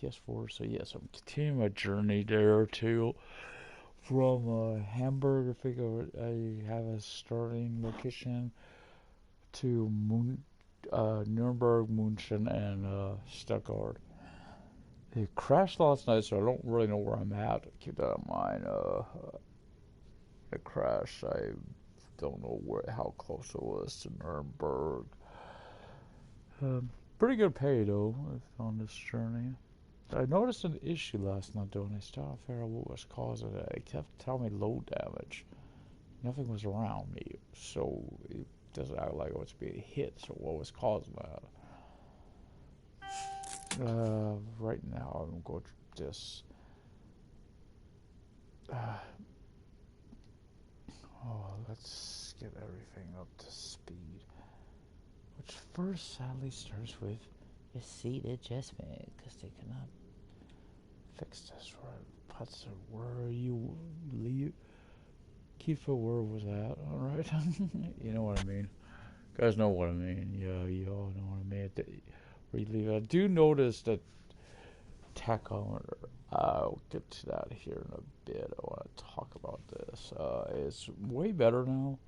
PS4. So yes, I'm continuing my journey there too. From Hamburg, I think I have a starting location to Nurnberg, Munchen, and Stuttgart. It crashed last night, so I don't really know where I'm at. Keep that in mind. It crashed. I don't know how close it was to Nuremberg. Pretty good pay though on this journey. I noticed an issue last night though, and I started to figure out what was causing it. It kept telling me load damage. Nothing was around me, so it doesn't act like it was being hit. So what was causing that? Right now I'm going to this. Let's get everything up to speed. Which first sadly starts with a seat adjustment, because they cannot fix this right. Puts where you leave. Keep it where was that, alright? You know what I mean. You guys know what I mean. Yeah, you all know what I mean. Where you leave it. I do notice that tachometer. I'll get to that here in a bit. I want to talk about this. It's way better now.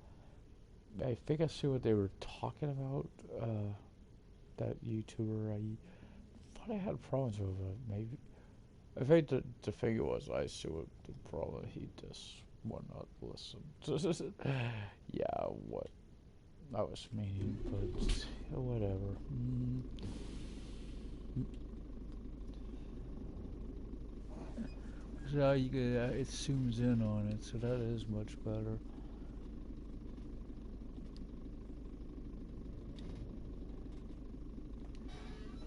I think I see what they were talking about. That YouTuber. I thought I had problems with it. Maybe. I think the thing was I see what the problem. He just would not listen. Yeah, what I was meaning, but whatever. So you can, it zooms in on it, so that is much better.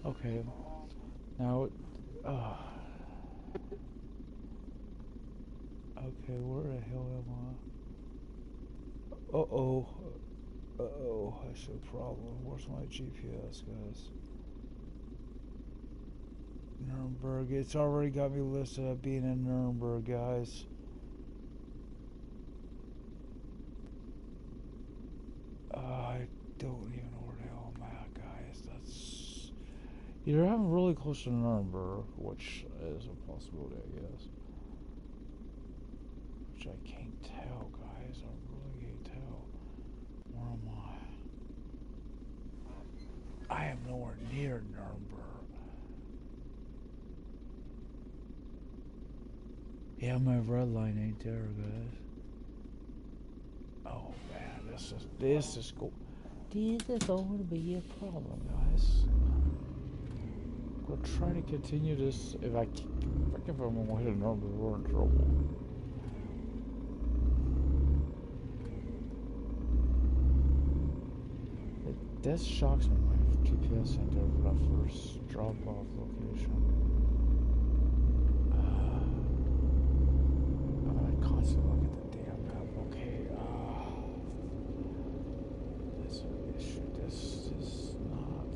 Okay, now, okay, where the hell am I? Uh-oh, I see a problem. Where's my GPS, guys? Nuremberg, it's already got me listed at being in Nuremberg, guys. I don't even know where the hell I'm at, guys. That's... Either I'm really close to Nuremberg, which is a possibility, I guess. Which I can't tell, guys. I really can't tell. Where am I? I am nowhere near Nuremberg. Yeah, my red line ain't there, guys. Oh man, this is cool. This is going to be a problem, guys. We'll try to continue this. If I'm going to hit a number, we're in trouble. This shocks me. My GPS ain't there for that first drop-off location. Constantly look at the damn map. Okay, this is an issue. This is not.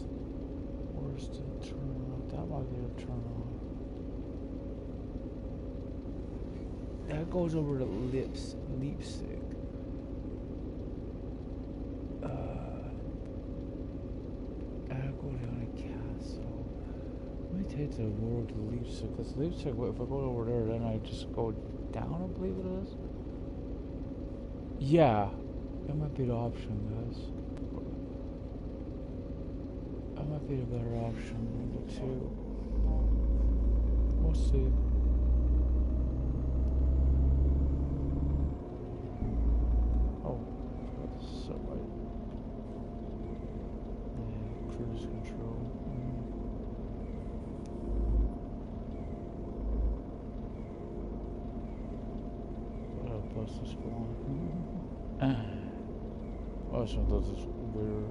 Where's the turn? That might be a turn on. That goes over to Leipzig. I go down to Castle. Let me take the road to Leipzig. Because Leipzig, if I go over there, then I just go down, I believe it is. Yeah, that might be the option, guys. That might be the better option than the two. We'll see. Oh, that's so right. Yeah, cruise control. Bus is going. Oh, so this is weird.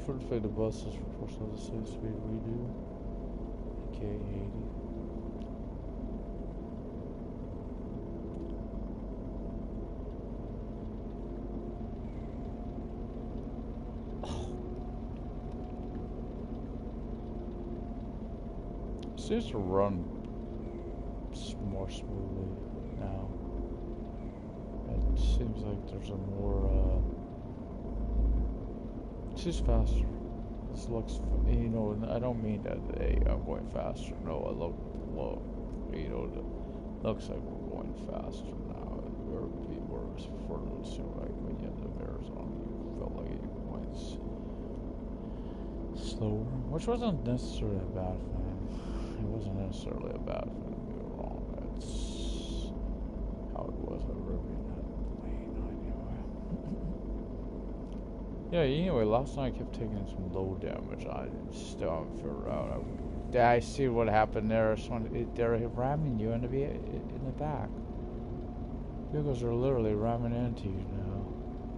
First way the bus is supposed to have the same speed we do. Okay, 80. It seems to run more smoothly now. It seems like there's a more, it's just faster. This looks, you know, I don't mean that, hey, I'm going faster. No, look. You know, it looks like we're going faster now. Whereas before it seemed like when you had the Arizona, you felt like it went slower, which wasn't necessarily a bad thing. It wasn't necessarily a bad thing, don't get me wrong. That's how it was over in that lane anyway. Yeah, anyway, last night I kept taking some low damage. I still haven't figured out. I see what happened there. They're ramming you in the back. Vehicles are literally ramming into you now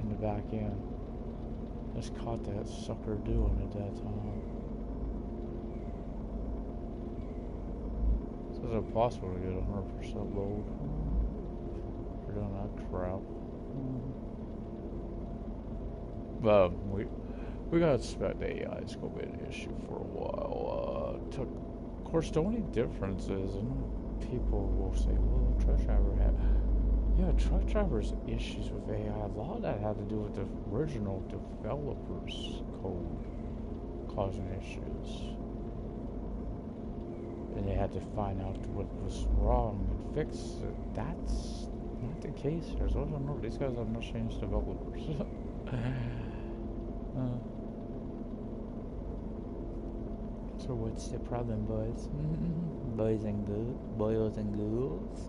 in the back end. Just caught that sucker doing it that time. So it's impossible to get 100% load for doing that crap. But we gotta expect the AI is gonna be an issue for a while. Of course, the only difference is, and people will say, well, truck driver had. Yeah, truck drivers' issues with AI, a lot of that had to do with the original developers' code causing issues. And they had to find out what was wrong and fix it. That's not the case here. So I don't know, these guys have not changed developers. So what's the problem, boys? Boys and girls?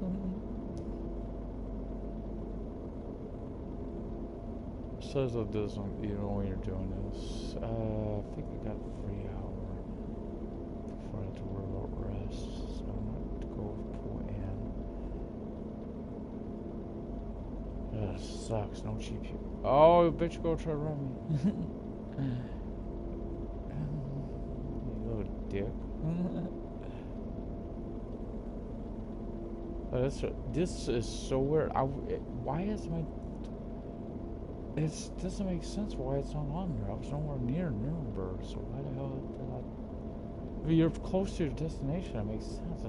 Says it doesn't, when you're doing this. I think I got a free hour before I have to worry about rest. So I'm gonna go pull in. Sucks, no cheap here. Oh, bitch, go try to run me. You little dick. This is so weird. Why is my... It doesn't make sense why it's not on there. I was nowhere near Nurnberg, so why the hell did I... If you're close to your destination, it makes sense.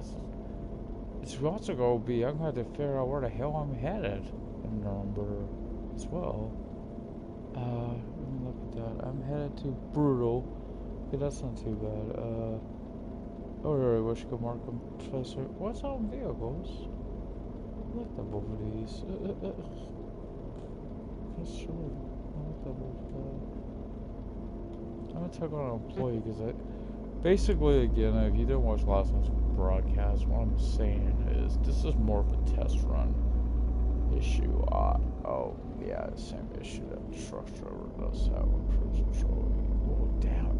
It's also going to be... I'm going to have to figure out where the hell I'm headed in Nurnberg as well. Let me look at that. I'm headed to Brutal. Okay, that's not too bad. Alright, we should go mark them. What's on vehicles? I like the both of these. That's true. I like that both of that. I'm gonna talk on an employee because basically, again, if you didn't watch last night's broadcast, what I'm saying is this is more of a test run issue. Oh, yeah, the same issue that the truck driver does have on cruise control. Well, damn,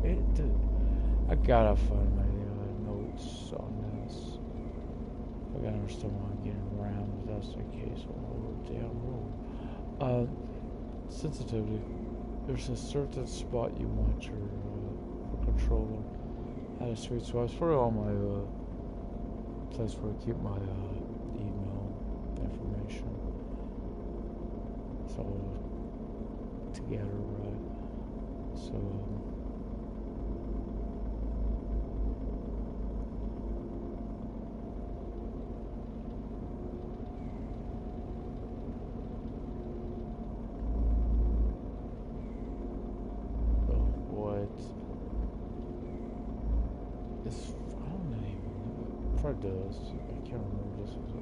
I gotta find my notes on this. I gotta understand why I'm getting rammed. If that's the case, all the damn road. Sensitivity. There's a certain spot you want your controller at a sweet spot. It's probably on my place where I keep my email information. It's all together, right? So does. I can't remember this was a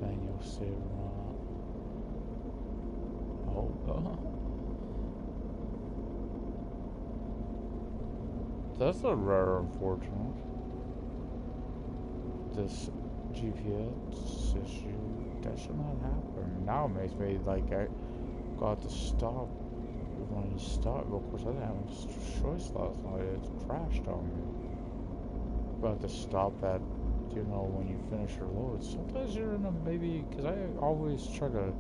manual save or not. Oh. That's a rare unfortunate. This GPS issue, that should not happen. Now it makes me like I got to stop when you stop. Of course, I didn't have a choice last night. It crashed on me. Got to stop at, when you finish your load. Sometimes you're in a maybe, because I always try to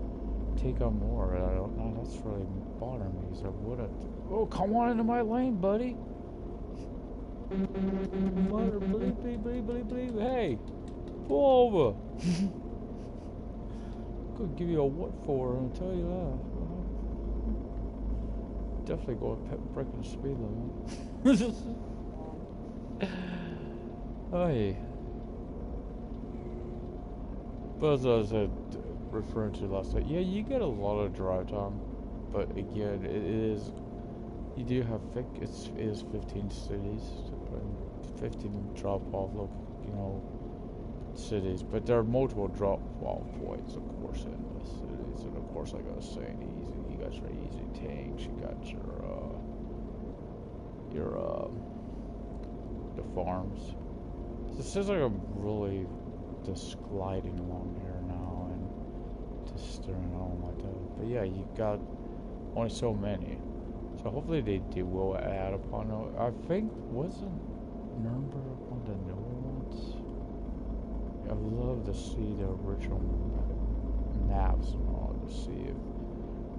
take on more, and I don't know, that's really bothering me, because I wouldn't. Oh, come on into my lane, buddy. Bleep. Hey, pull over. Could give you a what for, I'll tell you that. Definitely go breaking the speed limit. Hey. But as I was referring to last night, yeah, you get a lot of drive time, but again, you do have, it is 15 cities, 15 drop-off, cities, but there are multiple drop-off points, of course, in the cities. And of course, like I was saying, easy. You got your easy tanks. You got your the farms. So it seems like I'm really just gliding along here now and just staring on like that. But yeah, you got only so many. So hopefully they will add upon it. I think wasn't Nurnberg one of the newer ones? I'd love to see the original maps and all to see if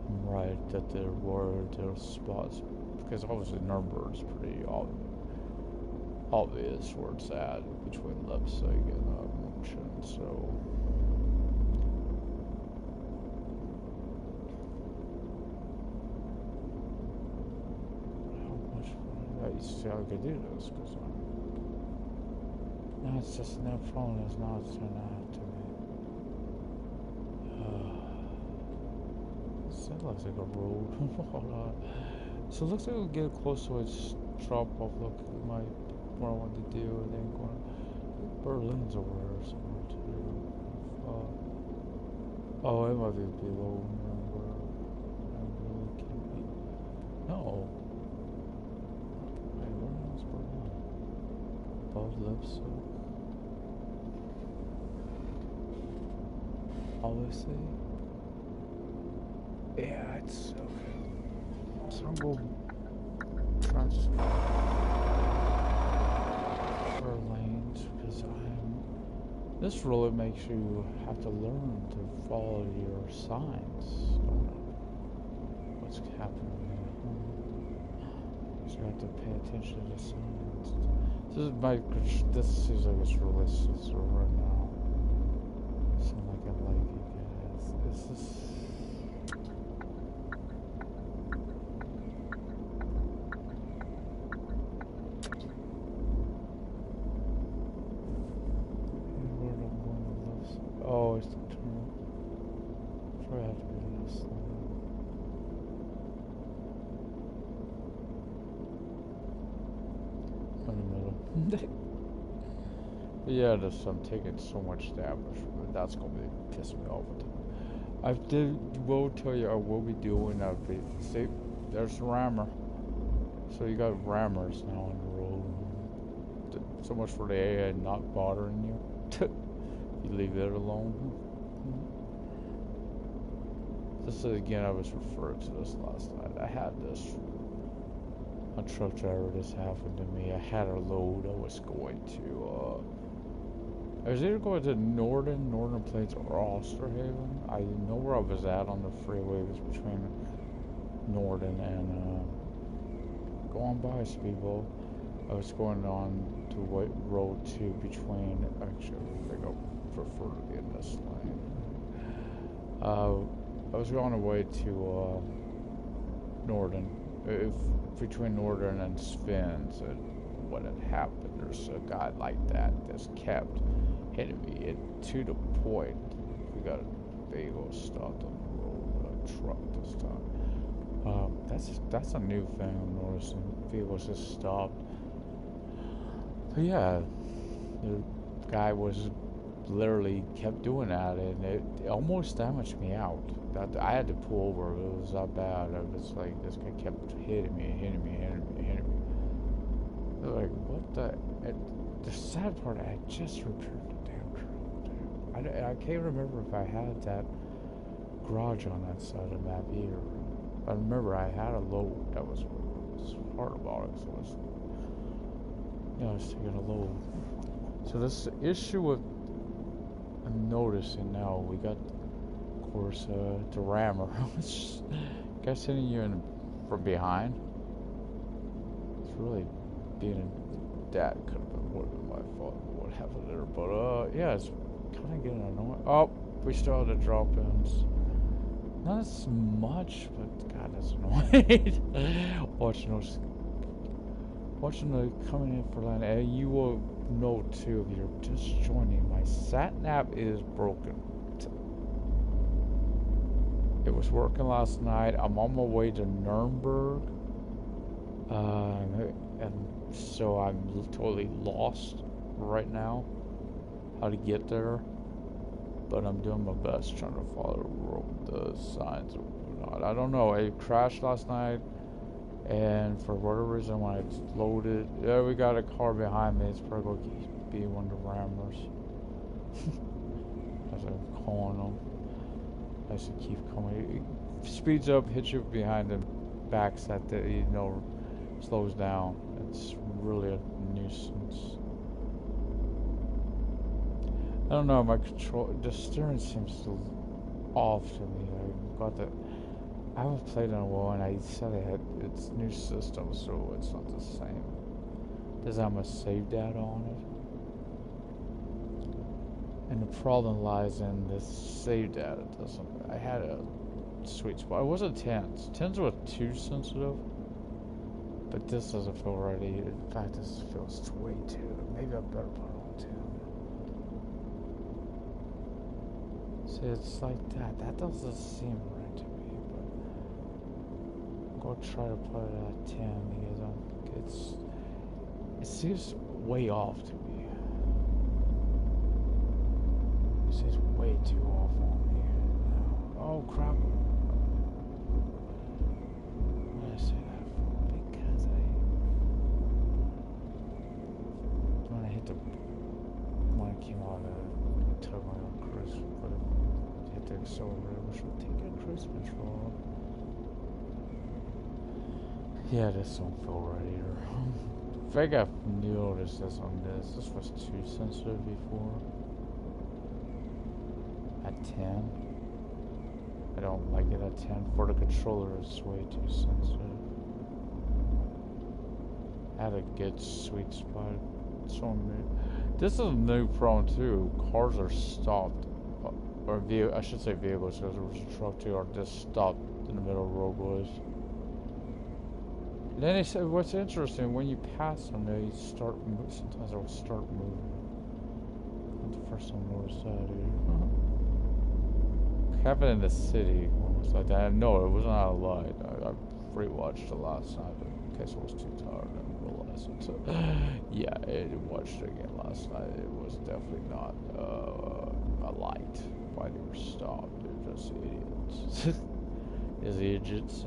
I'm right that there were those spots, because obviously Nuremberg is pretty obvious where it's at between Leipzig and Munchen. So how much fun? I used to see how I could do this because now it's just no phone is not turned out to me. That looks like a road. Hold on. So it looks like we'll get close to its drop off. Look, what I want to do, and then going. Berlin's over there somewhere too. Oh, it might be below Nuremberg. I really can't be. No. Wait, where is Berlin? Above Leipzig. Obviously. Yeah, it's okay. So I'm going to transfer lanes because this really makes you have to learn to follow your signs. What's happening there? So you have to pay attention to the signs. This seems like it's really sincere right now. Seems like I like it, guys. This is. Oh, it's the turn. Probably have to be this thing. In the middle. But yeah, I'm taking so much damage from it. That's gonna be pissing me off. Will tell you I will be doing that. See, there's the rammer. So you got rammers now on the road. So much for the AI not bothering you. You leave it alone. This is again, I was referring to this last night. I had this, a truck driver, this happened to me. I had a load. I was going to, I was either going to Northern Plains or Osterhaven. I know where I was at on the freeway. It was between Norden and, going by Speedboat. I was going on to road 2 between, actually, I think I prefer to be in this lane. I was going away to Norden, between Norden and Svens, and what had happened, there's a guy like that just kept hitting me, and to the point, we got a vehicle stopped on the road, a truck this time. That's a new thing I'm noticing, vehicles just stopped. But yeah, the guy was literally kept doing that, and it almost damaged me out. I had to pull over. It was that bad. I was like, this guy kept hitting me. Like, what the sad part, I just repaired the damn truck. I can't remember if I had that garage on that side of the map either. I remember I had a load. That was what was hard about it. So I was taking a load. So this issue with I'm noticing now, we got, of course, the rammer. Guys hitting you from behind. It's really being that could have been my fault. What happened there? But yeah, it's kind of getting annoying. Oh, we still had the drop-ins. Not as much, but God, that's annoying. Watching the coming in for land, and you will know too if you're just joining. My sat nav is broken. It was working last night. I'm on my way to Nurnberg, and so I'm totally lost right now. how to get there, but I'm doing my best trying to follow the signs or whatnot. I don't know. I crashed last night, and for whatever reason, when I loaded, yeah, we got a car behind me. It's probably going to be one of the rammers. As I'm calling them, I should keep coming. It speeds up, hits you behind the backs at the slows down. It's really a nuisance. I don't know, the steering seems off to me. I haven't played in a while, and I said it's new system, so it's not the same. Does it have my save data on it? And the problem lies in this save data doesn't. I had a sweet spot. It wasn't 10s. 10s were too sensitive, but this doesn't feel right either. In fact, this feels way too. Maybe I better put it on 10. See, it's like that. That doesn't seem right to me, but I'm gonna try to put it at 10 because it seems way off to me. It seems way too off on me. Oh crap! Why did I say that for? Because when I came out of it, took my own cruise, but it hit the accelerator, which would take a cruise control. Yeah, this don't feel right either. I think I've noticed this on this. This was too sensitive before. At 10. I don't like it at 10. For the controller, it's way too sensitive. I had a good sweet spot. This is a new problem too. Cars are stopped, or I should say vehicles, because there was a truck too, are just stopped in the middle of roadways. And then they said, what's interesting, when you pass them, they start. Sometimes they'll start moving. Not the first time I noticed that either. Happened in the city, almost like that. No, it was not a lie. I rewatched it last night, but in case I was too tired and realized it. So, yeah, I watched it again last night. It was definitely not a light. Why they were stopped? They're just idiots. Is idiots.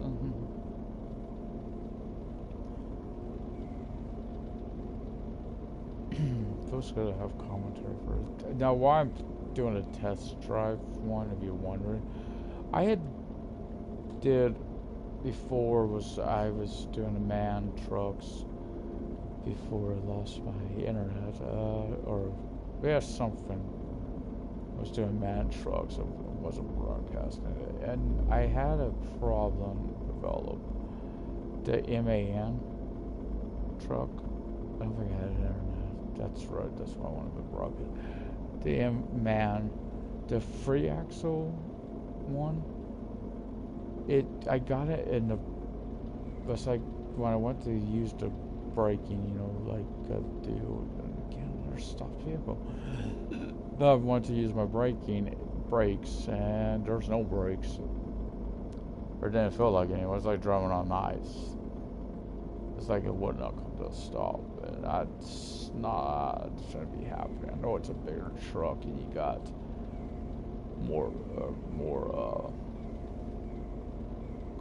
Feels good to have commentary for it. Now, why I'm doing a test drive one, if you're wondering, I did before I was doing a man trucks before I lost my internet, or something. I was doing man trucks. I wasn't broadcasting it, and I had a problem develop. The MAN truck. I don't think I had an internet. That's right. That's why I wanted to broadcast. The MAN, the free axle one. I got it in the. It's like when I went to use the braking, like I do again, there's stopped vehicle. But I wanted to use my brakes, and there's no brakes. Or it didn't feel like it anyway. It's like driving on ice. It's like it would not come to a stop, and that's not shouldn't be happening. I know it's a bigger truck, and you got more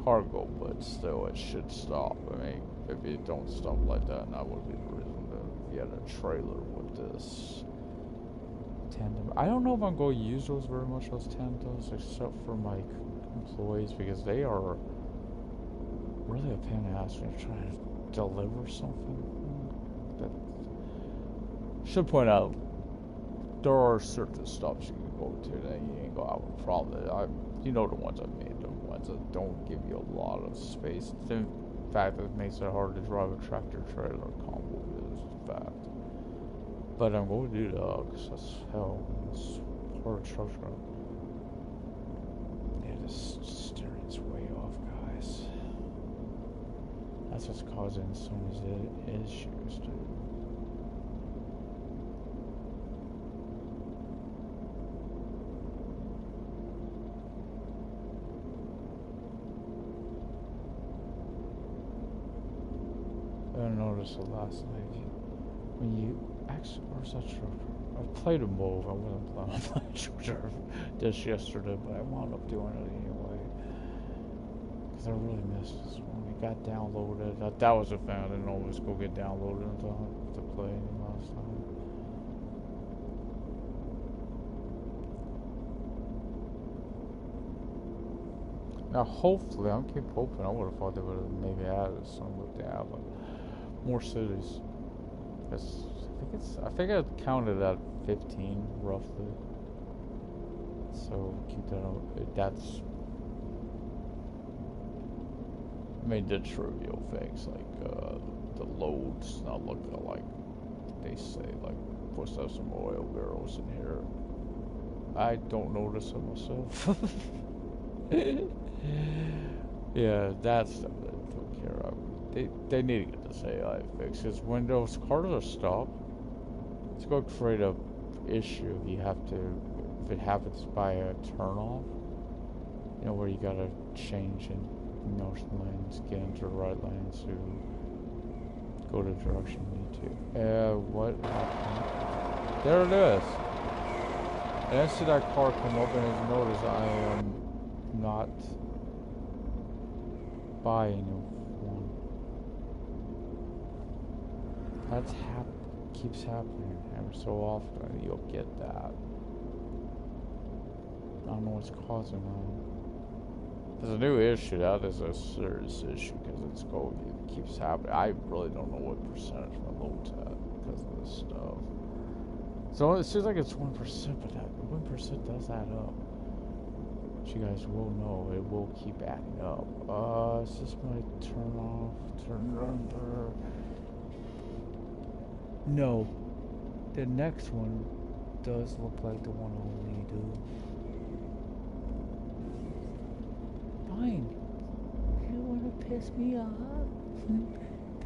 cargo, but still, it should stop. I mean, if it don't stop like that, and that would be the reason to get a trailer with this tandem. I don't know if I'm going to use those very much, those tandems, except for my employees, because they are really a pain in the ass when you're trying to deliver something. That should point out, there are certain stops you can go to that you ain't gonna have a problem. The ones I've made, the ones that don't give you a lot of space. In fact, it makes it hard to drive a tractor trailer combo, is a fact. But I'm going to do that because that's hell. It's part of structure. Yeah, this steering's way off, guys. That's what's causing so many issues, dude. I noticed it last night. When you actually, where's that truck? played them both. I wasn't playing much, which I did yesterday, but I wound up doing it anyway. Because I really missed this one. It got downloaded. That was a thing. I didn't always go get downloaded in time to play last time. Now, hopefully, I keep hoping. I would have thought they would have maybe added some with the app, like more cities. I think I counted at 15 roughly. So keep that out. That's. I mean, the trivial things like the loads not looking like they say, like supposed to have some oil barrels in here. I don't notice it myself. Yeah, that's stuff that I don't care of. They need to get this AI fixed, because when those cars are stopped, it's going to create a issue. If it happens by a turn-off, where you gotta change in north lanes, get into the right lanes to go the direction you need to. What happened? There it is. And I see that car come up, and as notice, I am not buying one. That's keeps happening every so often. You'll get that. I don't know what's causing that. There's a new issue. That is a serious issue because it keeps happening. I really don't know what percentage my load's at because of this stuff. So it seems like it's 1%, but that 1% does add up. But you guys will know it will keep adding up. Is this my turn Nurnberg? No. The next one does look like the one I only do. Fine. You wanna piss me off?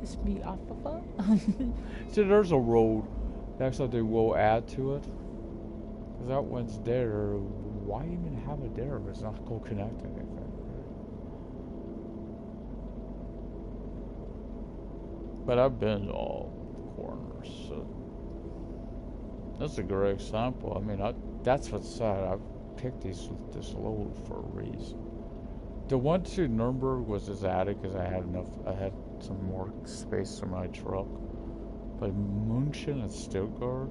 Piss me off of? See, there's a road. Actually, they will add to it. Because that one's there. Why even have it there if it's not going to connect to anything? But I've been to all the corners, so that's a great example. I mean, that's what's sad. I picked this load for a reason. The one to Nuremberg was just added because I had some more space in my truck. But Munchen and Stuttgart,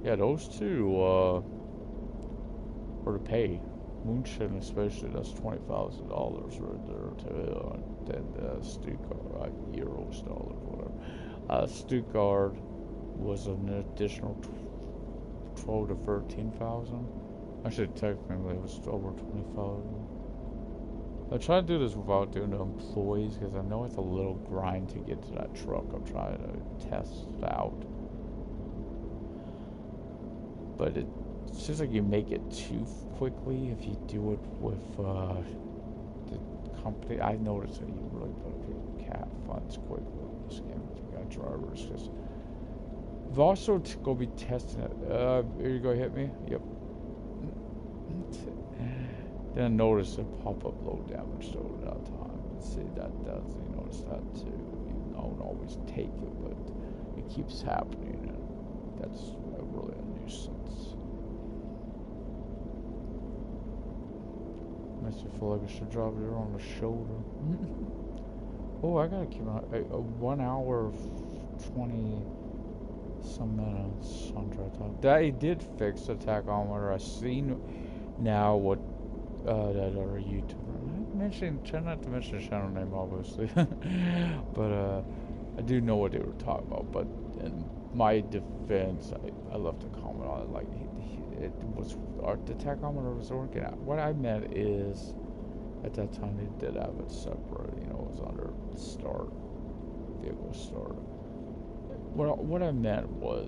yeah, those two were to pay. Munchen especially, that's $20,000 right there too. Then Stuttgart, euros, dollars, whatever. Stuttgart was an additional 12 to 13,000. Actually, technically, it was over 20,000. I try to do this without doing the employees because I know it's a little grind to get to that truck. I'm trying to test it out. But it seems like you make it too quickly if you do it with the company. I noticed that you really put people cap funds quickly in this game if you got drivers. Because I've also go be testing it. Here you go, hit me? Yep. Then I notice it pop up low damage over that time. See, that does, you notice that too. You don't always take it, but it keeps happening, and that's really a nuisance. Makes me feel like I should drop it on the shoulder. Oh, I gotta keep on 1 hour 20 some minutes on dry time. They did fix the tachometer. I seen now what that other YouTuber. Try not to mention the channel name, obviously, but I do know what they were talking about. But in my defense, I left a comment on it. Like it was the tachometer was working out. What I meant is, at that time they did have it separate. It was under start, vehicle start. What I meant was,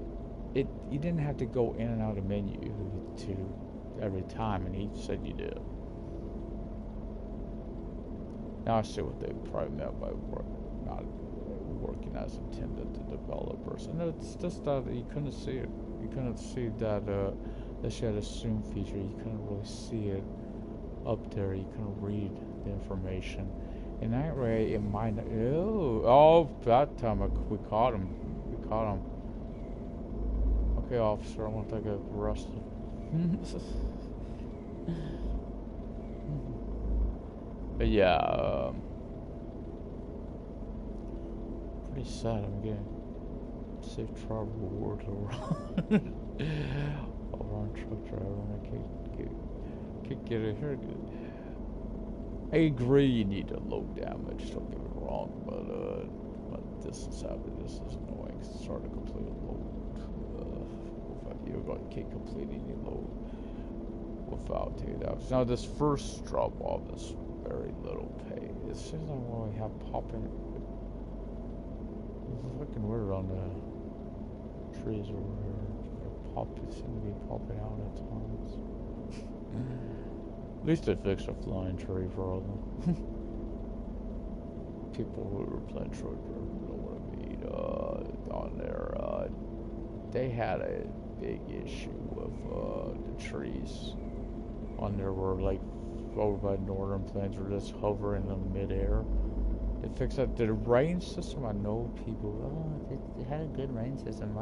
you didn't have to go in and out of menu to every time, and he said you did. Now I see what they probably meant by not working as intended to developers, and it's just that you couldn't see it. You couldn't see that she had a zoom feature. You couldn't really see it up there. You couldn't read the information. In that way, it might. Oh, that time we caught him. We caught him. Okay, officer, I want to get arrested. But yeah, pretty sad. I'm getting safe travel awards over on truck driver, and I can't get it here. I agree you need to low damage, don't get me wrong, but this is happening. This is annoying. It's hard to complete a load. You can't complete any load without taking that. Now this first drop off is very little pay. It seems like when we have popping, it's looking weird on the trees over here. They seem to be popping out at times. At least they fixed a flying tree for all them. People who were playing truck driver know what I mean. On there, they had a big issue with the trees on there were like over by northern plains were just hovering in midair. They fixed that. The rain system, I know people, they had a good rain system.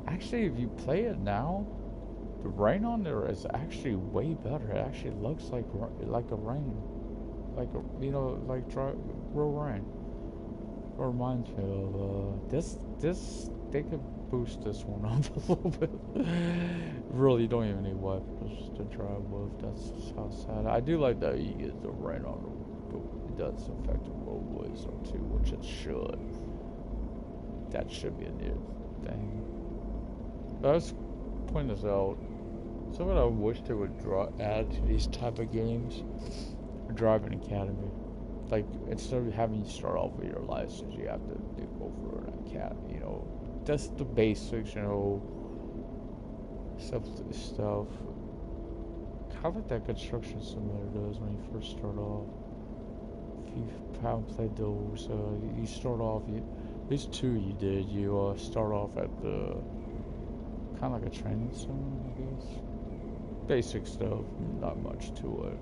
Actually, if you play it now, the rain on there is actually way better. It actually looks like a rain, like real rain. It reminds me of this. They could boost this one up a little bit. Really, you don't even need wipers to drive with. That's just how sad. I do like that you get the rain on the. It does affect the roadways too, which it should. That should be a new thing. But I was pointing this out. Something I wish they would add to these type of games, driving academy. Like instead of having you start off with your license, you have to go for an academy. You know, that's the basics. You know, stuff. Kind of like that construction simulator does when you first start off. If you haven't played those, you start off. At least two you did. You start off at the kind of like a training center, I guess. Basic stuff, not much to it.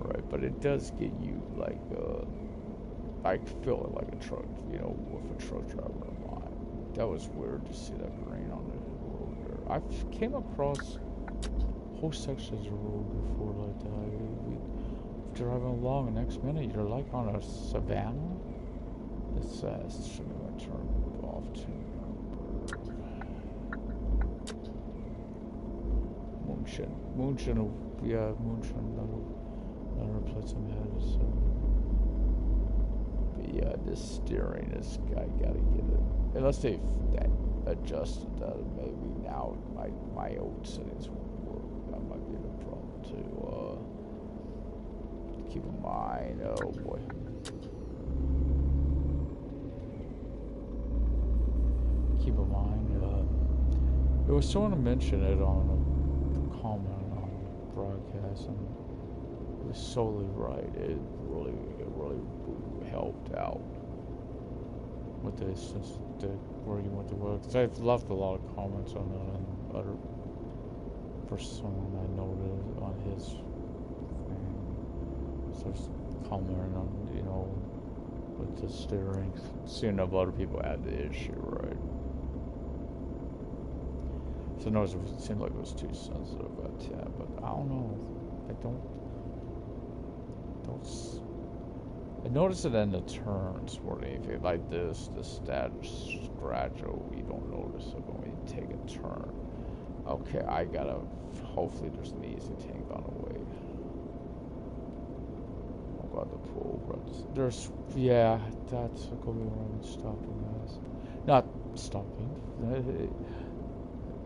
Right, but it does get you like I feel it like a truck, you know, with a truck driver in mind. That was weird to see that green on the road there. I came across whole sections of road before like that. We driving along, and next minute you're like on a savannah. It's should be my turn off to Munchen, yeah, Munchen. That'll play some heads. So. But yeah, this steering, this guy gotta get it. Unless they've adjusted that, maybe now my old settings won't work. That might be the problem too. Keep in mind, oh boy. Keep in mind, there was someone to mention it on a comment on the broadcast, and it was solely right. It really helped out with this since where you went to work. Because I've left a lot of comments on that and other for someone I noted on his thing. So commenting on, you know, with the steering, seeing if other people had the issue, right? So no, it seemed like it was too sensitive at 10, but I don't know. I noticed it in the turns more than anything. Like the status gradual, you don't notice it when you take a turn. Okay, hopefully there's an easy tank on the way. I'm about to pull over. Yeah, that's going to be where I'm stopping, guys. Not stopping.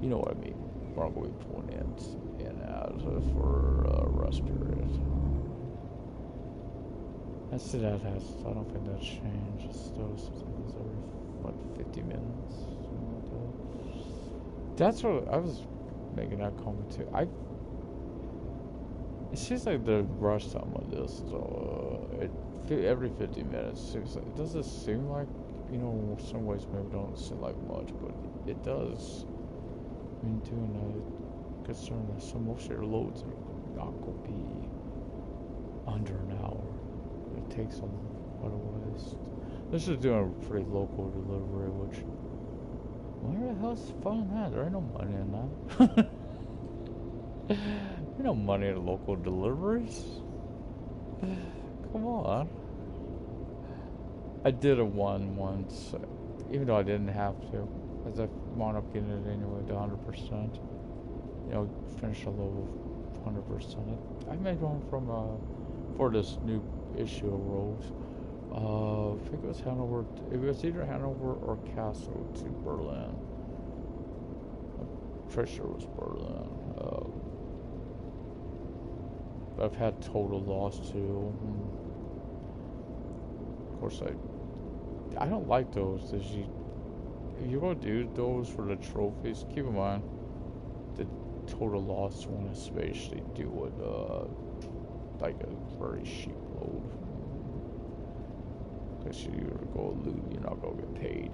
You know what I mean. Where I'm going to be pulling in and out for rest period. I don't think that's changed. It's still every 50 minutes. Something like that. That's what I was making that comment too. It seems like the rush time on this is every 50 minutes. It doesn't seem like, you know, in some ways maybe don't seem like much, but it does. I mean, doing a concern that most of your loads are not going to be under an hour. It takes quite a while. This is doing a pretty local delivery, which Where the hell's the fun in that? There ain't no money in that. Ain't no money in local deliveries. Come on. I did a one once, even though I didn't have to, as I wound up getting it anyway to 100%. You know, finish a level 100%. I made one from for this new issue of Rose. I think it was Hanover. It was either Hanover or Kassel to Berlin. I'm pretty sure it was Berlin. I've had total loss too. Of course, I don't like those. If you go do those for the trophies, keep in mind the total loss one, especially do it like a very cheap load. Because you either go loot, you're not gonna get paid.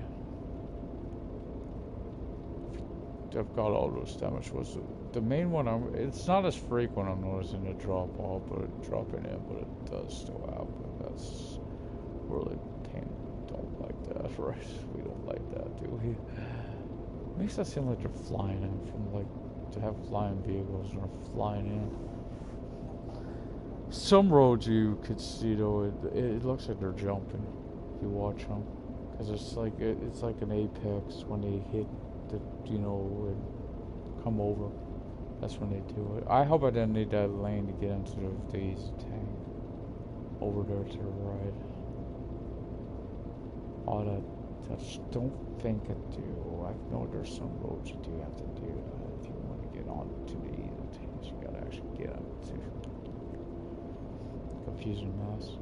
I've got all those damage. Was the main one? It's not as frequent. I'm noticing the drop off, but dropping in, but it does still happen. That's really pain. Don't like that, right? We don't like that, do we? Makes us seem like they're flying in from like to have flying vehicles and are flying in. Some roads you could see though, it looks like they're jumping. If you watch them, because it's like an apex when they hit the, you know, and come over. That's when they do it. I hope I didn't need that lane to get into the easy tank over there to the right. All that. I just don't think I do. I know there's some roads you do have to do that if you want to get onto the easy tanks. You gotta actually get onto. Confusing mess.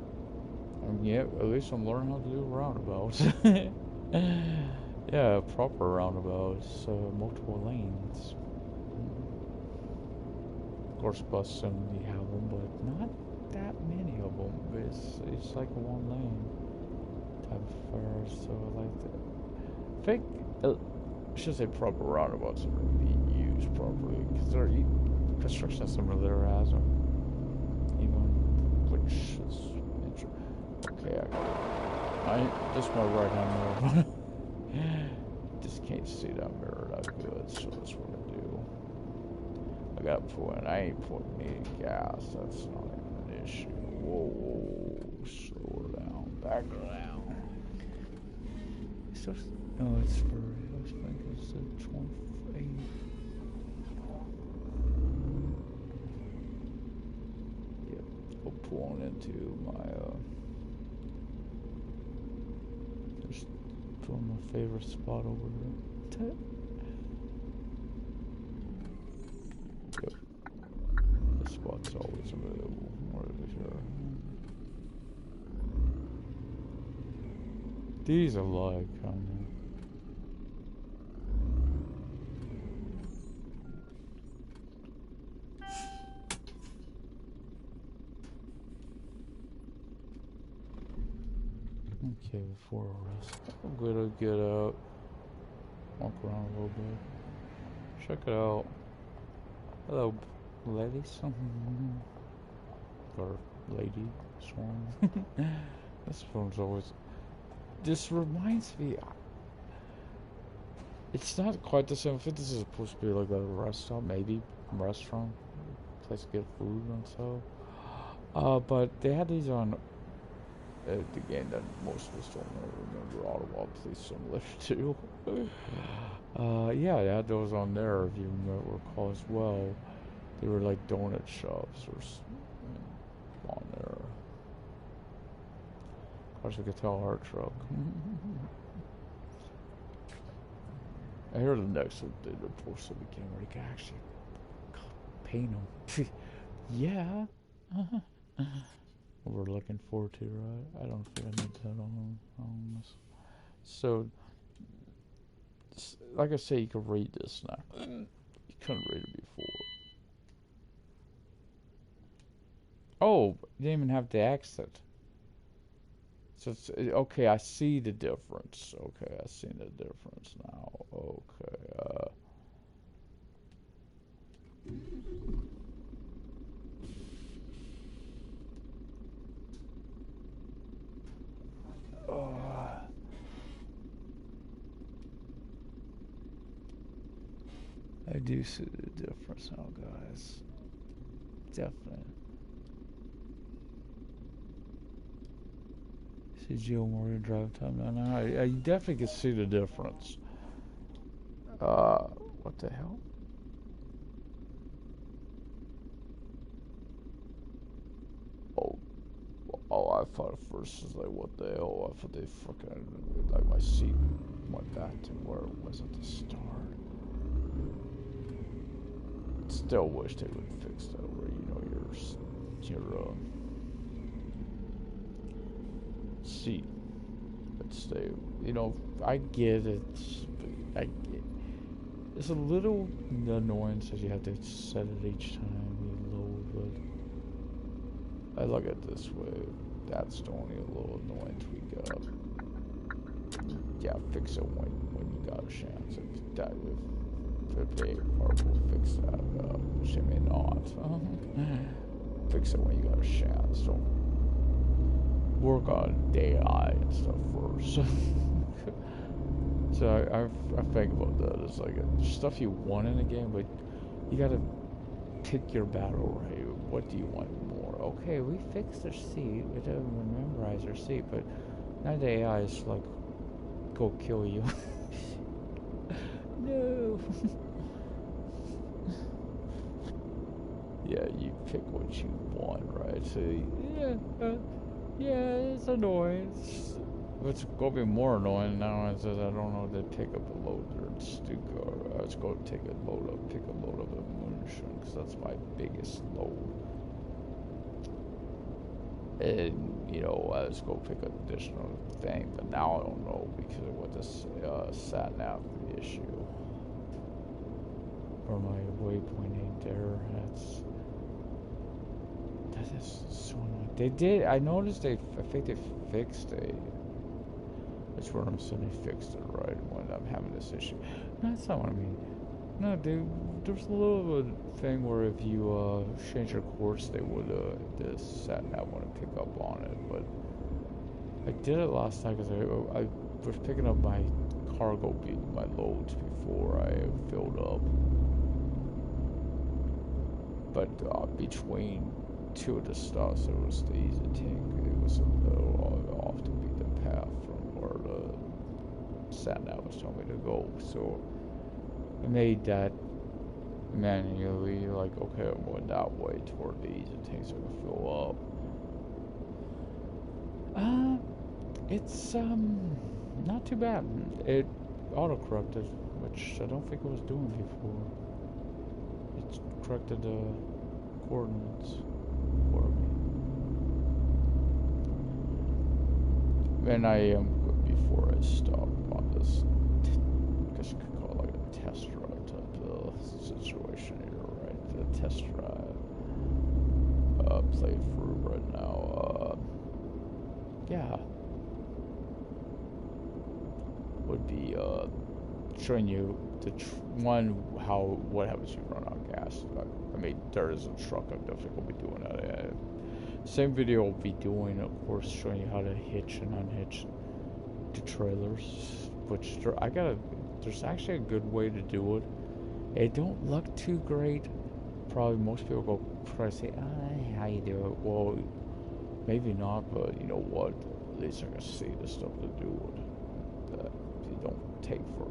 Yeah, at least I'm learning how to do roundabouts. Yeah, proper roundabouts, multiple lanes. Of course, bus you have them, but not that many of them. It's like one lane type of affair, so I like that. I think I should say proper roundabouts are being used properly because their construction system over there has them. Even which is interesting. Okay, this is my right hand mirror. Just can't see that mirror that good, so that's what I do. I gotta pull in. I ain't putting any gas. That's not even an issue. Whoa, slow her down. Back her down. So, no, it's for. I was thinking it's the 28. Yep, we'll pull on into my. My favorite spot over there. Yep. This spot's always available. Where is here? These are like kind of. Okay, before I rest, I'm gonna get out, walk around a little bit, check it out. Hello, ladies. Or lady, swan. This one's always. This reminds me. It's not quite the same. I think this is supposed to be like a restaurant, maybe restaurant, place to get food and stuff. But they had these on. The game that most of us don't remember, Ottawa Police Simulator 2. Yeah, they had those on there, if you recall as well. They were like donut shops or on there. Of course, we could tell our truck. I hear the next one, they're supposed to be getting ready to actually paint them. Yeah. We're looking forward to, right? I don't think I need that on this. So, like I say, you can read this now. You couldn't read it before. Oh, you didn't even have to exit. So it's okay. I see the difference. Okay, I see the difference now. Okay. do see the difference now, guys. Definitely. See Geo Morgan drive time now. I definitely can see the difference. What the hell? Oh, I thought at first, was like, what the hell? I thought they fucking, like, my seat went back to where it was at the start. Still wish they would fix that where, you know, your seat would stay. You know, I get it. It's a little annoying since you have to set it each time you load, but I look at it this way. That's the only little annoying tweak up. Yeah, fix it when you got a chance. If they are will fix that, which they may not. Fix it when you got a chance. Don't work on AI and stuff first. So I think about that. It's like stuff you want in a game, but you gotta pick your battle right. What do you want more? Okay, we fixed their seat. We didn't memorize their seat, but now the AI is like, go kill you. No. Yeah, you pick what you want, right? So yeah, it's annoying. What's going to be more annoying now is that I don't know if they pick up a load there in Stuttgart. I was going to pick a load up in Munchen, because that's my biggest load. And, you know, I was going to pick an additional thing, but now I don't know because of what this sat-nav issue. Or my waypoint ain't there. That is so annoying. They did, I noticed I think they fixed it. That's where I'm saying they fixed it right when I'm having this issue. No, that's not what I mean. No, there's a little thing where if you change your course, they would the sat-nav wouldn't pick up on it. But I did it last time because I was picking up my cargo, my loads before I filled up. But between two of the stops, it was the easy tank. It was a little off to beat the path from where the sat-nav was telling me to go. So I made that manually, like, okay, I'm going that way toward the easy tank so I can fill up. It's not too bad. It auto-corrected, which I don't think it was doing before. It corrected the coordinates for me. And I am good before I stop on this, I guess you could call it like a test drive type of situation here, right? The test drive played through right now. Yeah. Would be showing you the what happens if you run out of gas. I mean, there is a truck. I'm definitely gonna be doing that. Same video I'll be doing, of course, showing you how to hitch and unhitch the trailers. Which there's actually a good way to do it. It don't look too great. Probably most people go probably say, how you do it? Well, maybe not, but you know what? At least I can see the stuff to do it. That you don't take for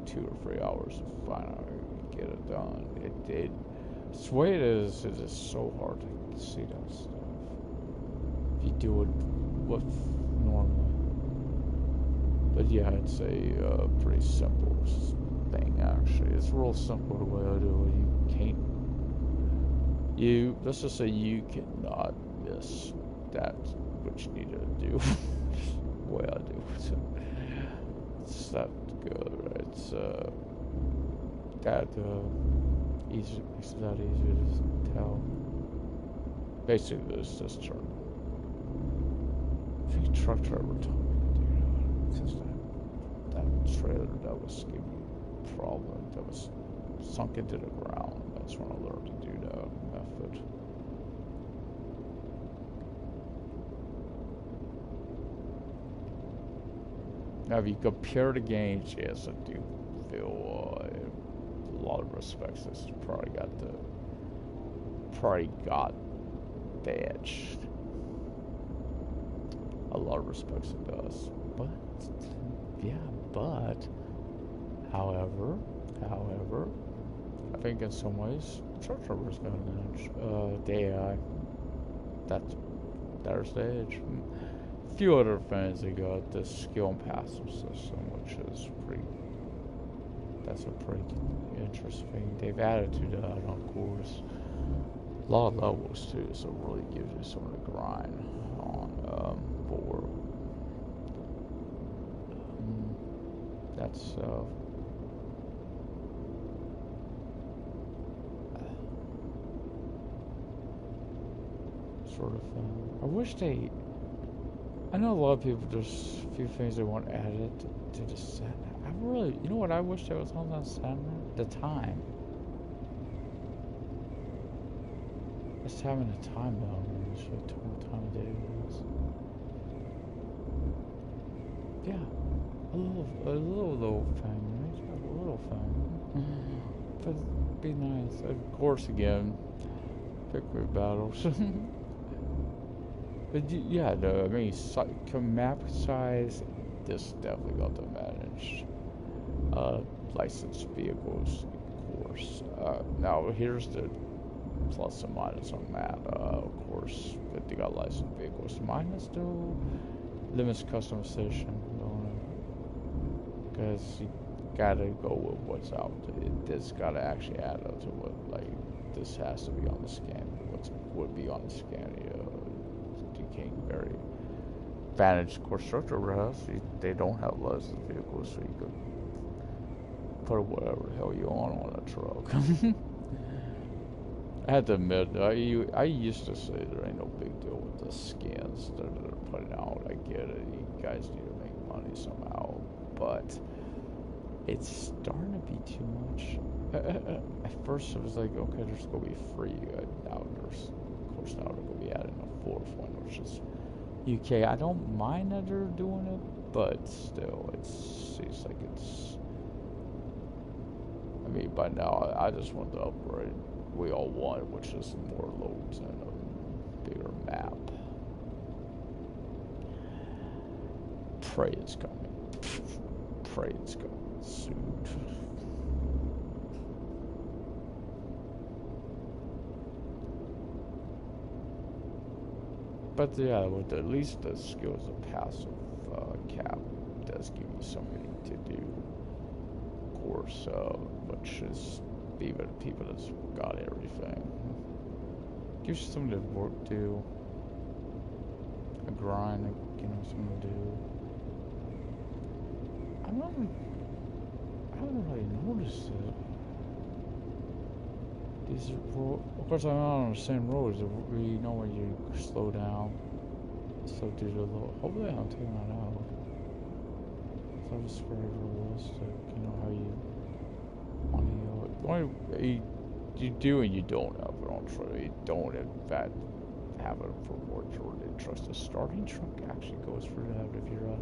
2 or 3 hours to find out you get it done. It's the way it is. It's just so hard to see that stuff. If you do it with normally. But yeah, it's a pretty simple thing actually. It's real simple the way I do it. Let's just say you cannot miss that which you need to do. The way I do it. It's that good, right? It's that easy, makes it that easy to tell. Basically, it's just turn. I think truck driver told me to do that. Because that trailer that was giving me a problem, that was sunk into the ground. That's when I learned to do that method. Now, if you compare the games, yes, I do feel a lot of respects, this probably got badged. A lot of respects it does. But, yeah, however, I think in some ways, Truck Drivers got an edge. The AI, there's the edge. A few other things, they got the skill and passive system, which is that's a pretty interesting. They've added to that, of course. A lot of levels too, so it really gives you some of the grind on for that's sort of I wish they. I know a lot of people. There's a few things they want added to the set. I really, you know what? I wish there was on that set. The time. Just having a time element and show what time of day it is. Yeah, a little thing, right? A little thing. But it'd be nice. Of course, again, victory battles. But yeah, I mean, map size, this definitely got to manage. Licensed vehicles, of course. Now, here's the plus and minus on that. Of course, that they got licensed vehicles. Minus still limits customization, because you gotta go with what's out. It's gotta actually add up to what, like, this has to be on the scan. What would be on the Scania? King very advantage constructor has. They don't have licensed vehicles, so you could put whatever the hell you want a truck. I have to admit, I used to say there ain't no big deal with the skins that they're putting out. I get it, you guys need to make money somehow, but it's starting to be too much. At first it was like, okay, there's gonna be free. Now there's, of course, now they're gonna be adding a fourth one, which is UK. I don't mind that they're doing it, but still, it seems like it's. I mean, by now, I just want the upgrade we all want, which is more loads and a bigger map. Pray it's coming. Pray it's coming soon. But yeah, with at least the skills of passive cap does give you something to do. Of course, which is even people that's got everything. Gives you something to work do. A grind, you know, something to do. I haven't really noticed it. These are, of course, I'm not on the same roads. You know when you slow down, slow through the low. Hopefully, I'm taking that out. So it's very realistic. You know how you want to. You do and you don't have it on truck. You don't, in fact, have it for more Jordan trucks. The starting truck actually goes for that if you're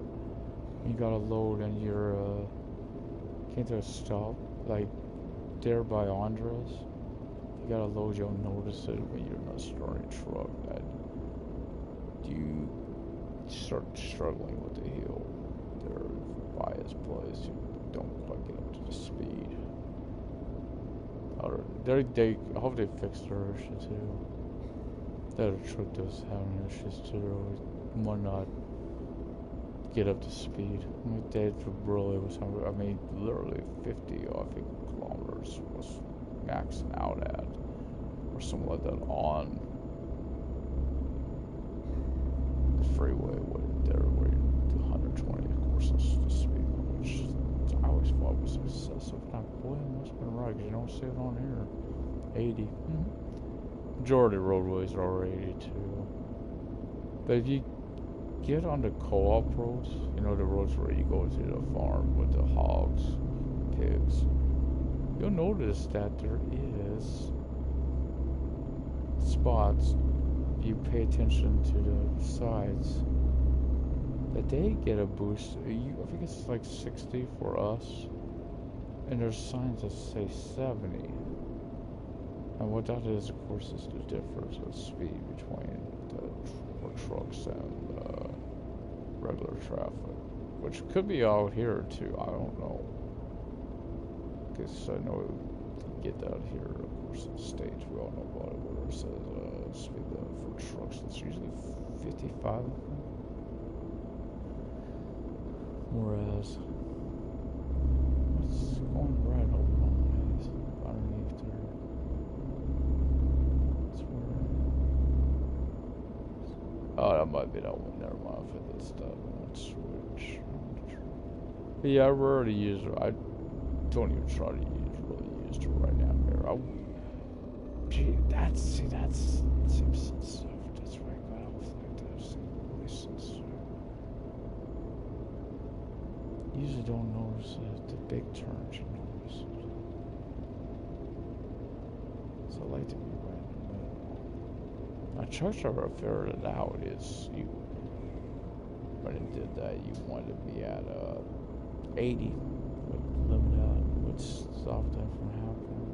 you got a load and you're came to a stop, like there by Andres. You gotta load, you'll notice it when you're in a starting truck that you start struggling with the hill. There by his place, you don't quite get up to the speed. They I hope they fixed their issue too. That truck does have issues too. It might not get up to speed. I mean, they really was. I mean, literally 50, I think, kilometers was maxing out at, or something like that, on the freeway where you do 120. Of course, that's the speed, which I always thought was excessive. And boy, it must have been right, because you don't see it on here. 80. Majority of roadways are 80 too. But if you get on the co-op roads, you know, the roads where you go to the farm with the hogs, pigs, you'll notice that there is spots, you pay attention to the sides, that they get a boost. I think it's like 60 for us, And there's signs that say 70. And what that is, of course, is the difference of speed between the trucks and regular traffic. Which could be out here too, I don't know. Because I know you get out here, of course, in the States, we all know about it, where it says speed limit for trucks, it's usually 55. Whereas, what's going right over on these underneath there? That's where. Oh, that might be that one. Never mind. For this stuff, let's switch. But yeah, I rarely use it. I don't even try to really use it right now. Here, gee, that seems sensitive. That's right. I don't think that seems really sensitive. Usually don't notice the big turns, you notice it. So I like to be right in the middle. Now, truck driver figured it out is you, when it did that, you wanted to be at 80 with limit out, which stopped that from happening.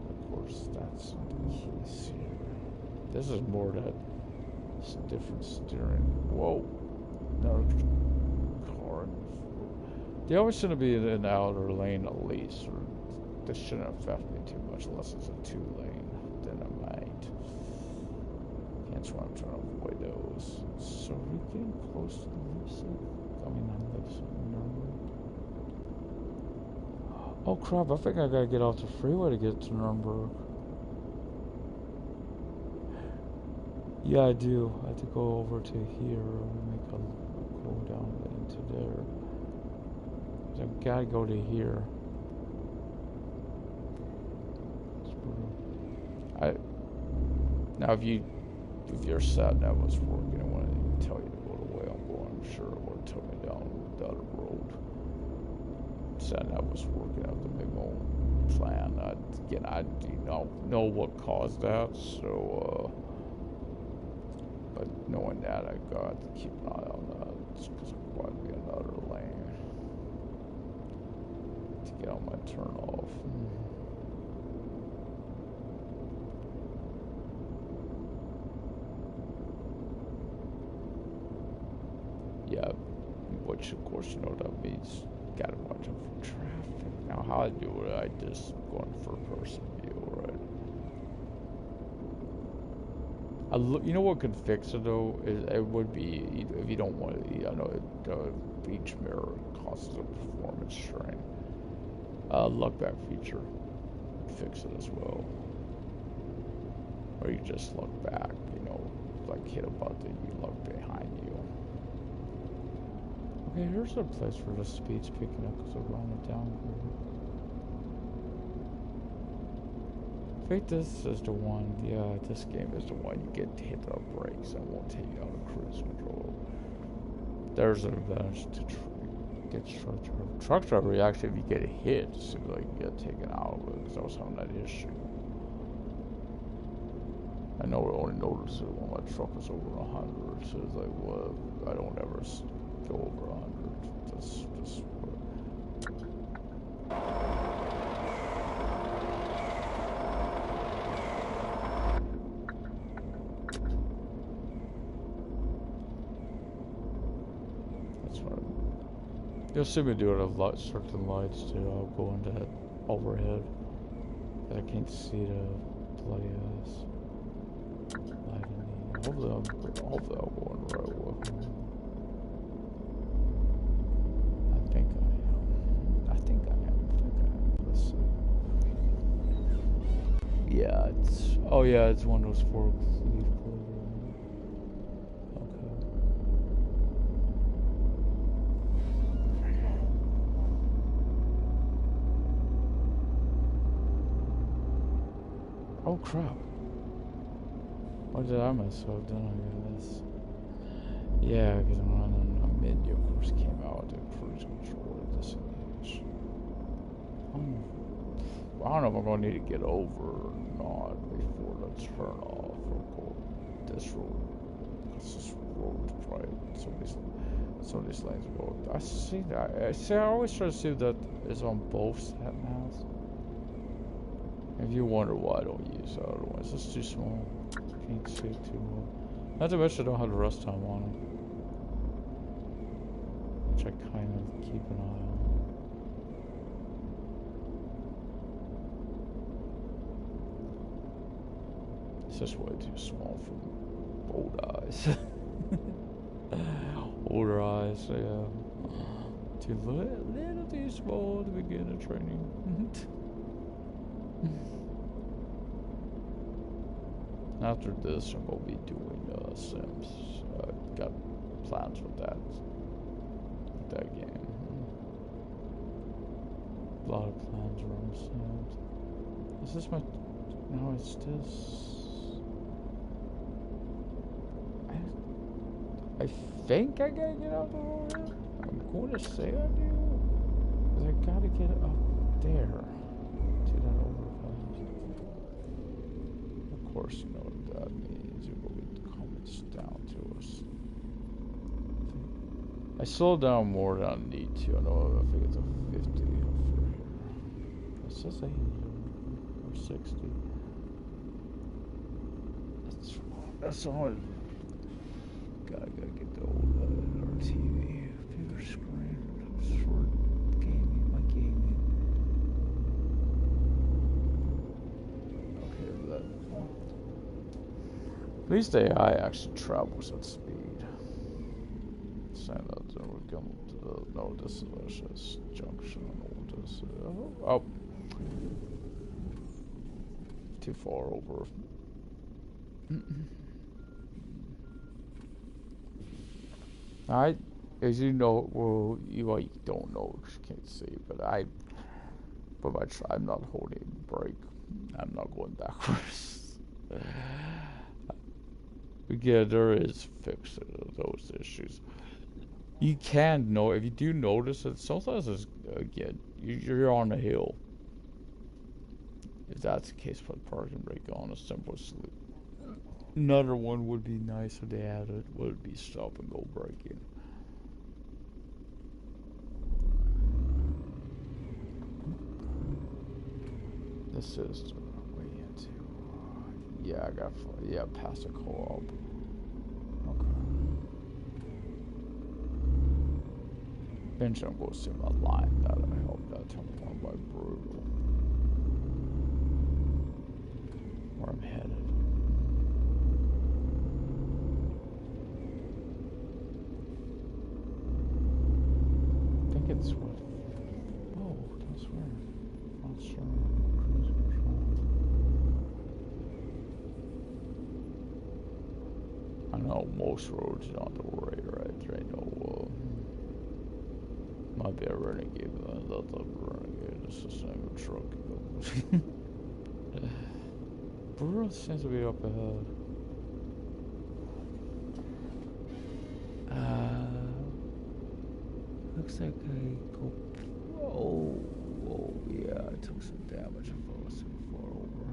Of course, that's not the case here. This is more that different steering. Whoa. No. They always should be in the outer lane at least, or this shouldn't affect me too much unless it's a 2-lane, then I might. That's why I'm trying to avoid those. So we're getting close to the Lipson. I mean, not Lipson, Nurnberg. Oh crap, I think I gotta get off the freeway to get to Nurnberg. Yeah, I do. I have to go over to here and make a go down into there. So I've got to go to here. Now if your sat nav was working and wanted to tell you to go the way I'm going, I'm sure it would have took me down the other road. Sat nav was working out the big old plan. I don't know what caused that, so but knowing that, I got to keep an eye on that because I'm going to be another lane to get on my turn off. Yeah, which of course you know that means gotta watch out for traffic. Now how I do it, I just go in first person view, right? You know what could fix it though? It would be if you don't want to. I know each mirror causes a performance strain. Look back feature fix it as well. Or you just look back. You know, like hit a button, you look behind you. Okay, here's a place where the speed's picking up because we're on the downgrade. I think this is the one, yeah, this game is the one you get to hit the brakes and won't take you out of cruise control. There's an advantage to get truck driver. Truck driver, actually, if you get hit, it seems like you get taken out of it because I was having that issue. I know I only noticed it when my truck was over 100, so it's like, well, I don't ever go over 100. Just you'll see me do it at certain lights too. I'll go into that overhead. I can't see the bloody ass lighting. Hopefully I'm going right with me. I think I am. Let's see. Yeah, it's one of those forks. Oh crap. What did I mess up? Then I got this. Yeah, because I'm running a menu, of course, came out to cruise control at disengage. I don't know if I'm going to need to get over or not before the turn off or go this road. Because this road is probably Some of these lanes go. I see that. I see. I always try to see if that is on both sat navs. If you wonder why I don't use the other ones, it's too small. Can't see it too well. Not to mention I don't have the rest time on them, which I kind of keep an eye on. It's just way too small for old eyes. Older eyes, yeah. Too little too small to begin a training. After this, I'm gonna be doing Sims. Got plans with that game. A lot of plans around Sims. Is this my? No, it's this. I think I gotta get out the road here. I'm going to say I do. Because I gotta get up there to that overpass. Of course, you know what that means. You will get the comments down to us. I slow down more than I need to. I know I think it's a 50 over here. It says 80 or 60. That's all. Gotta get the old TV, bigger screen for gaming, my gaming. Okay, that. At least AI actually travels at speed. Saying that then we come to the no, this is Russia's junction. I don't know what this is. Oh, too far over. As you know, well, you don't know, you can't see, but I'm not holding the brake. I'm not going backwards. Again, there is fixing those issues. You can know, if you do notice it, sometimes it's, again, you're on a hill. If that's the case, put parking brake on, a simple sleep. Another one would be nice if they had it, would be stop and go braking. This is the way into. Yeah, I got. Yeah, past the co-op. Okay. Eventually, I'm going to see my line that I hope that one by brutal. Where I'm headed. I think it's what. Oh, that's weird. Not sure. Cruise control. I know most roads are on the right? There ain't no. Might be a Renegade, but that's not a Renegade. It's the same truck. Burrow seems to be up ahead. Looks like I go. Oh, yeah, I took some damage if I was too far over.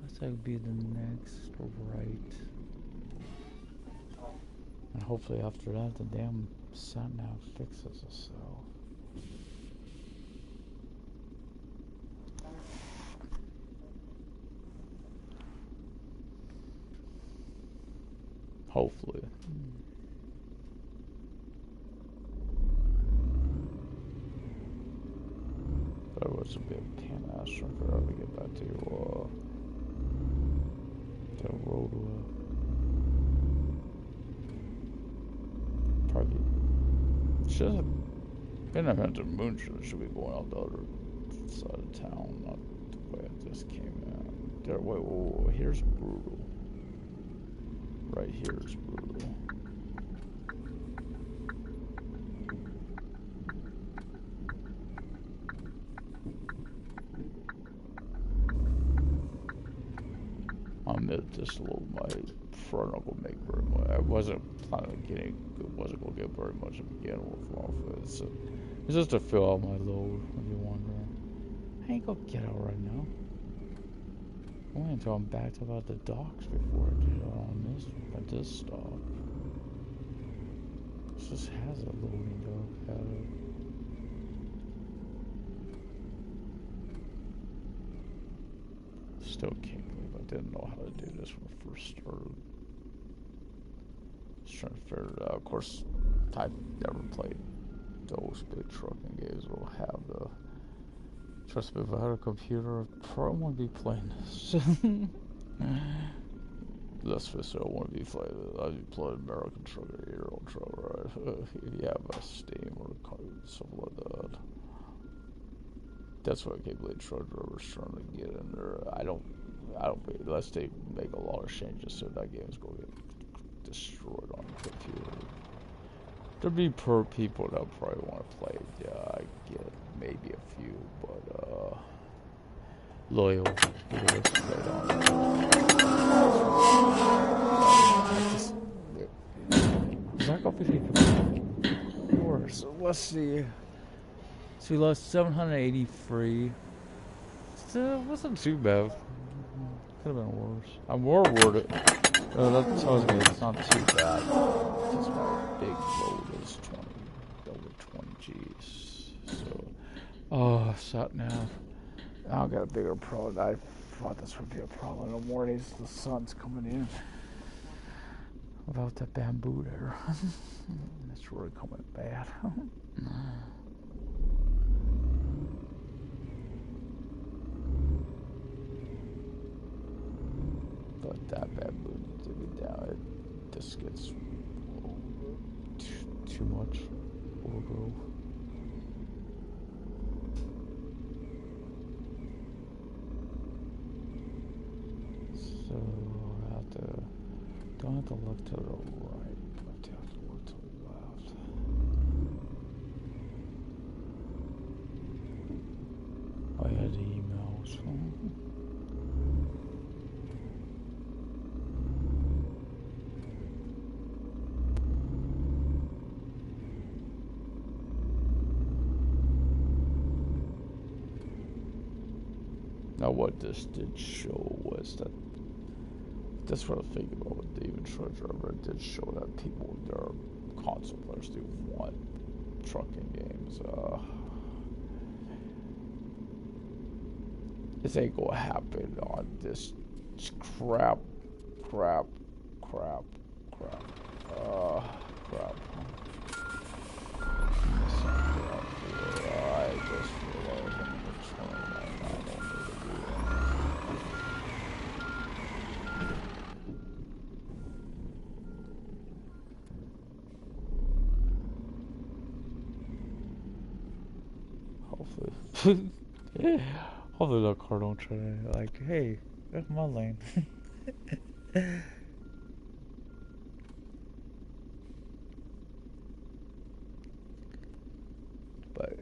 Looks like be the next right. And hopefully after that, the damn sat-nav fixes itself. Hopefully. That was a big pain ass for her to get back to the road. Probably should have been event in Munchen. Should be going out the other side of town, not the way I just came in. There, wait, here's brutal. Right here is brutal. I'll admit this little my front not gonna make very much. I wasn't planning on getting, wasn't gonna get very much to begin with off of it. So it's just to fill out my load. If you're wondering, I ain't gonna get out right now. I went until I'm backed up at the docks before I did it on this at this stop. This just has a loading dock at it. Still can't believe I didn't know how to do this when I first started. Just trying to figure it out. Of course, I've never played those big trucking games that'll have the. Trust me, if I had a computer, I probably wouldn't be playing this. Let's face it, I wouldn't be playing this. I'd be playing American Trucker, Euro Trucker, right? If you have a Steam or something like that. That's why I can't believe truck drivers trying to get in there. I don't unless they make a lot of changes so that game's going to get destroyed on the computer. There'd be people that probably want to play it. Yeah, I get maybe a few, but loyal. Is that going to be worse? So let's see. So we lost 783. Still wasn't too bad. Could have been worse. I'm more worried. That tells me it's not too bad. Because my big load is 20, over 20 Gs. So, sat nav. Now I got a bigger problem. I thought this would be a problem in the mornings. The sun's coming in. About that bamboo there. It's really coming bad. But that bamboo needs to be down. It just gets too much overgrowth. So I have to. Don't have to look to the right. I have to look to the left. I had the emails. Now what this did show was that that's what I was thinking about with David Treasure. It did show that people, their console players do want trucking games. This ain't gonna happen on this crap. Crap. I just realized I'm gonna turn that on. Hopefully. Hopefully the car don't try to, like, hey, that's my lane. But,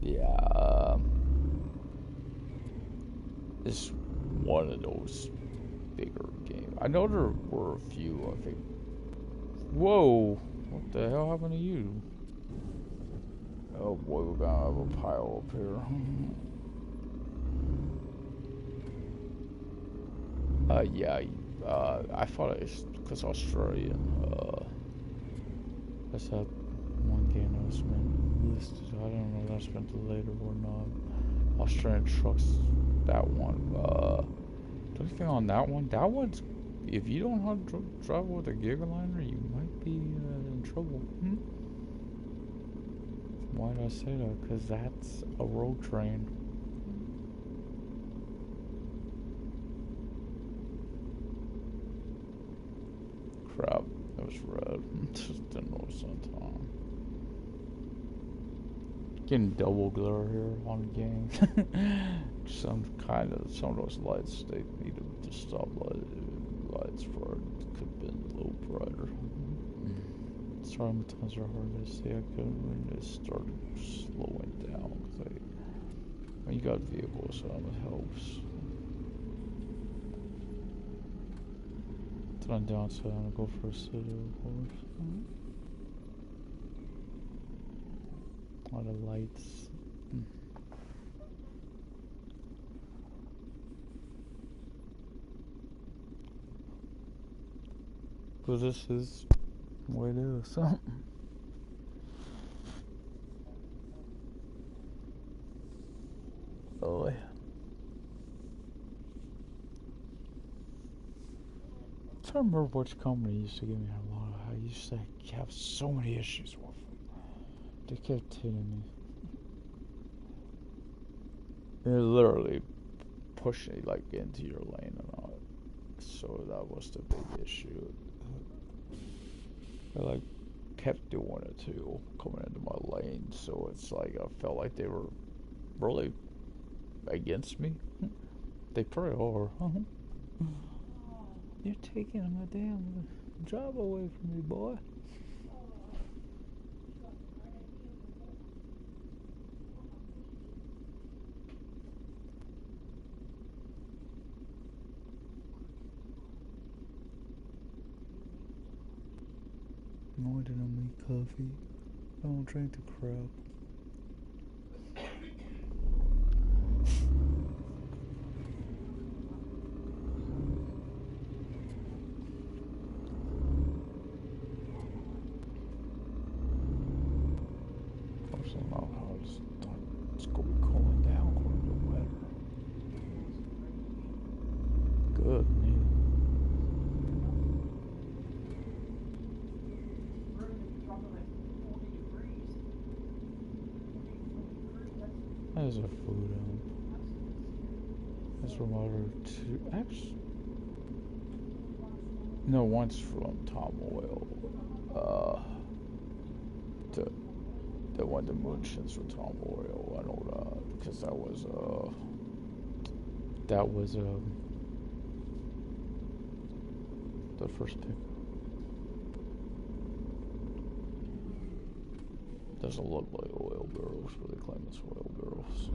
yeah, it's one of those bigger games. I know there were a few, I think. Whoa, what the hell happened to you? Oh boy, we're gonna have a pile up here. Yeah, I thought it was because Australian. That's that one game that was listed. I don't know if that's been delayed or not. Australian trucks, that one. The only thing on that one's, if you don't know how to drive with a Gigaliner, you might be in trouble. Why did I say that? Because that's a road train. Crap, it was red. Just didn't notice on time. Getting double glare here on the game. some of those lights, they needed to stop lights for it. Could have been a little brighter. Sorry, my times are hard to see. I couldn't when it started slowing down. When you got vehicles, it helps. Turn down so I'm gonna go for a city, of course. A lot of lights. But this is the way it is. So. Oh, yeah. I can't remember which company used to give me a lot of. I used to have so many issues with them. They kept hitting me. They literally pushing me like into your lane and all. So that was the big issue. They like kept doing it too, coming into my lane. So it's like I felt like they were really against me. They probably are. You're taking my damn job away from me, boy. No, I didn't make coffee. I don't drink the crap. It's going to be cooling down according to the weather. Good, man. There's a food That's from order two. Actually, no, one's from Tom Oil. The one the Munchen's from Tom Oil. I know that because that was the first pick. Doesn't look like oil barrels, but they claim it's oil barrels.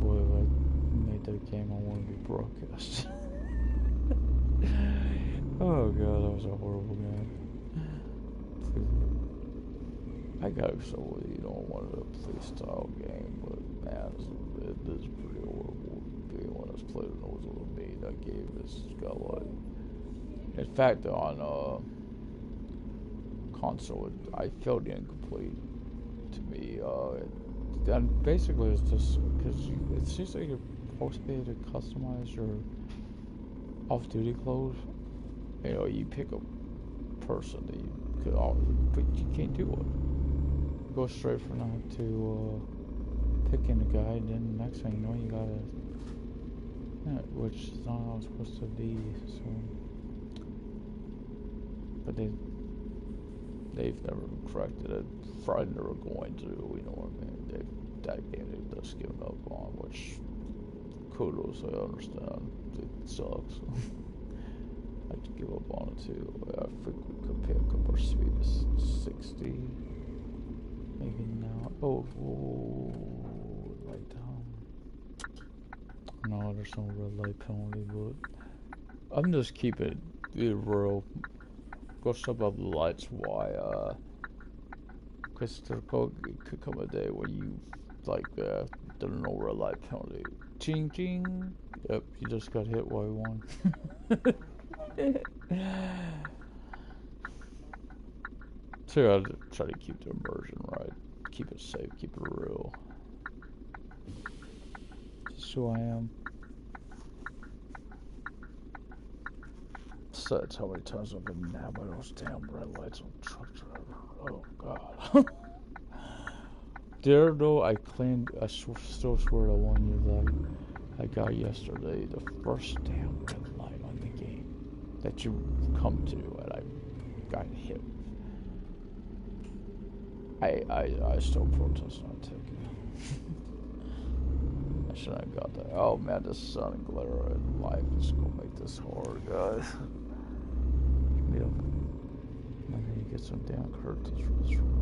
Boy, if I made that game, I want to be broadcast. Oh god, that was a horrible game. I got so wanted a play style game, but man, it is pretty horrible game when it's played and it was a little made. That game has got like, in fact, on console, I felt incomplete to me. And basically, it's just because it seems like you're supposed to be able to customize your off-duty clothes. You pick a person that you could, but you can't do it. Go straight from that to picking a guy, and then next thing you know, you gotta, which is not how it's supposed to be. So, but they've never corrected it. Friday they were going to, you know what I mean? That game they've just given up on, which kudos, I understand. It sucks. I had to give up on it too. I think we could pick up our speed to 60. Maybe now. Oh, light down. No, there's no red light penalty, but I'm just keeping it real. Go step up the lights. Why? Because there could come a day when you there's no red light penalty. Ching ching. Yep, you just got hit while you won. So I try to keep the immersion right, keep it safe, keep it real. Just who I am. So that's how many times I've been nabbed by those damn red lights on truck driver. Oh god. There though, I still swear to one you like I got yesterday, the first damn red light on the game that you come to, and I got hit. I still protest on taking it. I should have got that. Oh man, this sun and glare in life is gonna make this hard, guys. I need to get some damn curtains for this room.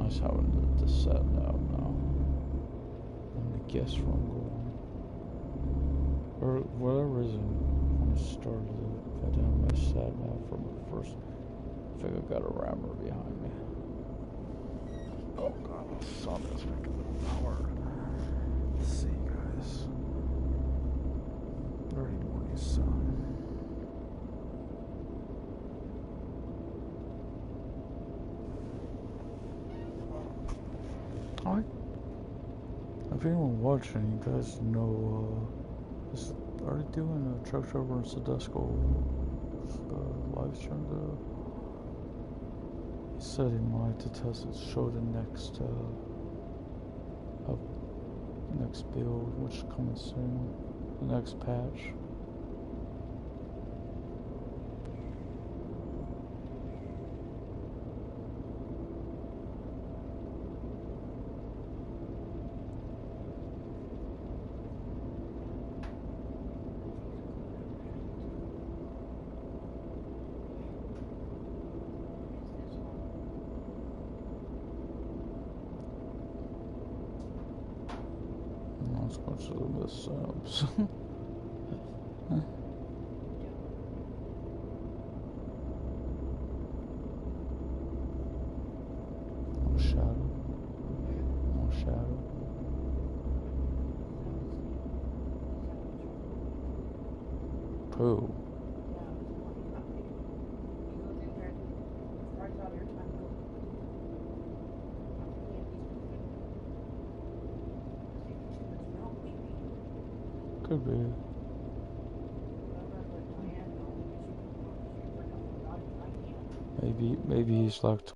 nice having the set now. Let me guess where I'm going. Or whatever reason, when I started it, I didn't have my sat nav from the first. I think I got a rammer behind me. Oh god, the sun is making the power. Let's see, guys. Early morning sun. If anyone watching, you guys know, are they doing a truck driver in Sadesco live stream? He said he wanted to test it, show the next next build, which is coming soon, the next patch. As much as I miss subs. No shadow. No shadow. Pooh. Could be. Maybe he's like